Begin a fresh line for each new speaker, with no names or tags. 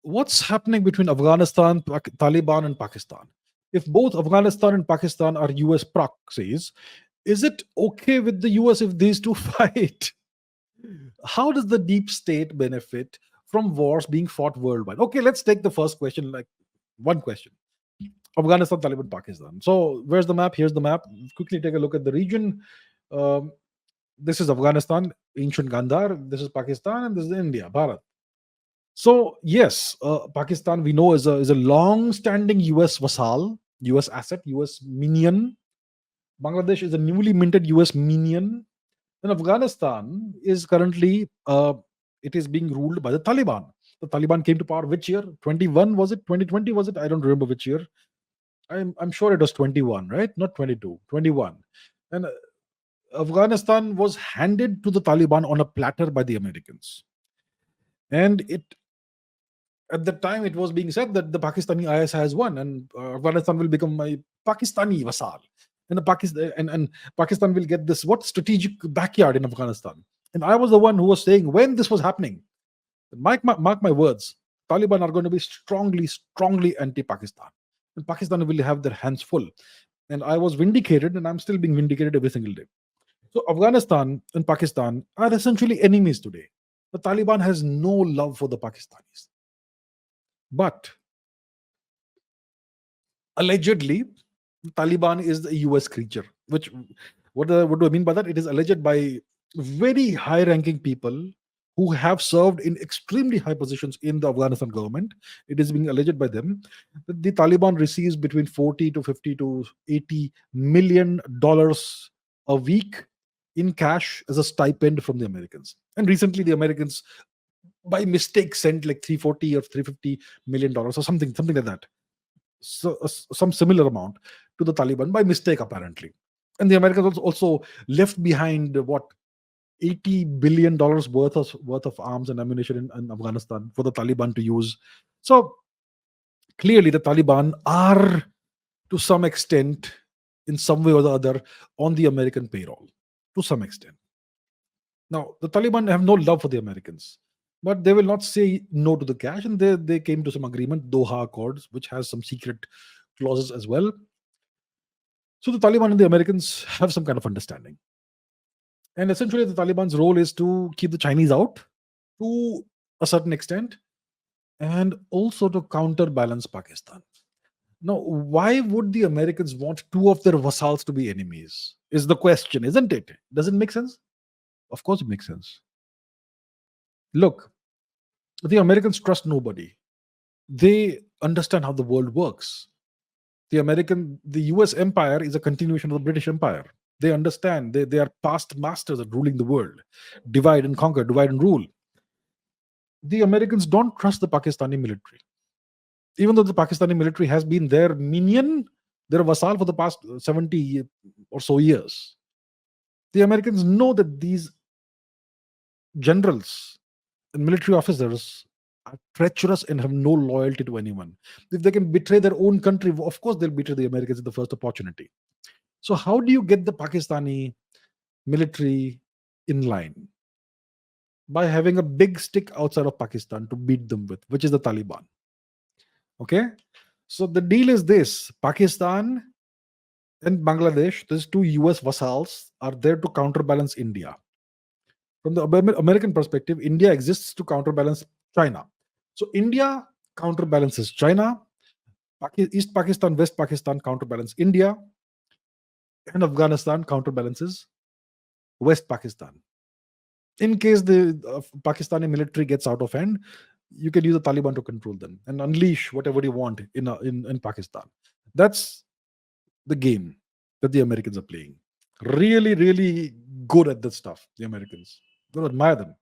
what's happening between Afghanistan, Taliban, and Pakistan? If both Afghanistan and Pakistan are US proxies, is it okay with the US if these two fight? How does the deep state benefit from wars being fought worldwide? Okay, let's take the first question, like one question. Afghanistan, Taliban, Pakistan. So, where's the map? Here's the map. Quickly take a look at the region. Um, this is Afghanistan, ancient Gandhar. This is Pakistan, and this is India, Bharat. So yes, Pakistan we know is a long-standing U.S. vassal, U.S. asset, U.S. minion. Bangladesh is a newly minted U.S. minion, and Afghanistan is currently it is being ruled by the Taliban. The Taliban came to power which year? 21 was it? 2020 was it? I don't remember which year. I'm sure it was 21, right? Not 22, 21. And Afghanistan was handed to the Taliban on a platter by the Americans. And it at the time it was being said that the Pakistani IS has won and Afghanistan will become a Pakistani vassal. And Pakistan will get this what strategic backyard in Afghanistan. And I was the one who was saying when this was happening, mark my words, Taliban are going to be strongly anti-Pakistan. And Pakistan will have their hands full. And I was vindicated, and I'm still being vindicated every single day. So Afghanistan and Pakistan are essentially enemies today. The Taliban has no love for the Pakistanis. But allegedly, Taliban is the US creature. Which what do I mean by that? It is alleged by very high-ranking people who have served in extremely high positions in the Afghanistan government. It is being alleged by them that the Taliban receives between 40 to 50 to 80 million dollars a week in cash as a stipend from the Americans. And recently, the Americans, by mistake, sent like 340 or 350 million dollars or something like that. So some similar amount to the Taliban by mistake, apparently. And the Americans also left behind what $80 billion worth of arms and ammunition in Afghanistan for the Taliban to use. So clearly the Taliban are to some extent, in some way or the other, on the American payroll to some extent. Now the Taliban have no love for the Americans, but they will not say no to the cash, and they came to some agreement, Doha Accords, which has some secret clauses as well. So the Taliban and the Americans have some kind of understanding. And essentially, the Taliban's role is to keep the Chinese out to a certain extent and also to counterbalance Pakistan. Now, why would the Americans want two of their vassals to be enemies? Is the question, isn't it? Does it make sense? Of course, it makes sense. Look, the Americans trust nobody. They understand how the world works. The US empire is a continuation of the British Empire. They understand. They are past masters at ruling the world. Divide and conquer, divide and rule. The Americans don't trust the Pakistani military. Even though the Pakistani military has been their minion, their vassal for the past 70 or so years. The Americans know that these generals and military officers are treacherous and have no loyalty to anyone. If they can betray their own country, of course they'll betray the Americans at the first opportunity. So how do you get the Pakistani military in line? By having a big stick outside of Pakistan to beat them with, which is the Taliban. Okay? So the deal is this: Pakistan and Bangladesh, these two US vassals, are there to counterbalance India. From the American perspective, India exists to counterbalance China. So India counterbalances China, East Pakistan, West Pakistan counterbalance India, and Afghanistan counterbalances West Pakistan. In case the Pakistani military gets out of hand, you can use the Taliban to control them and unleash whatever you want in Pakistan. That's the game that the Americans are playing. Really, really good at this stuff, the Americans. Don't admire them.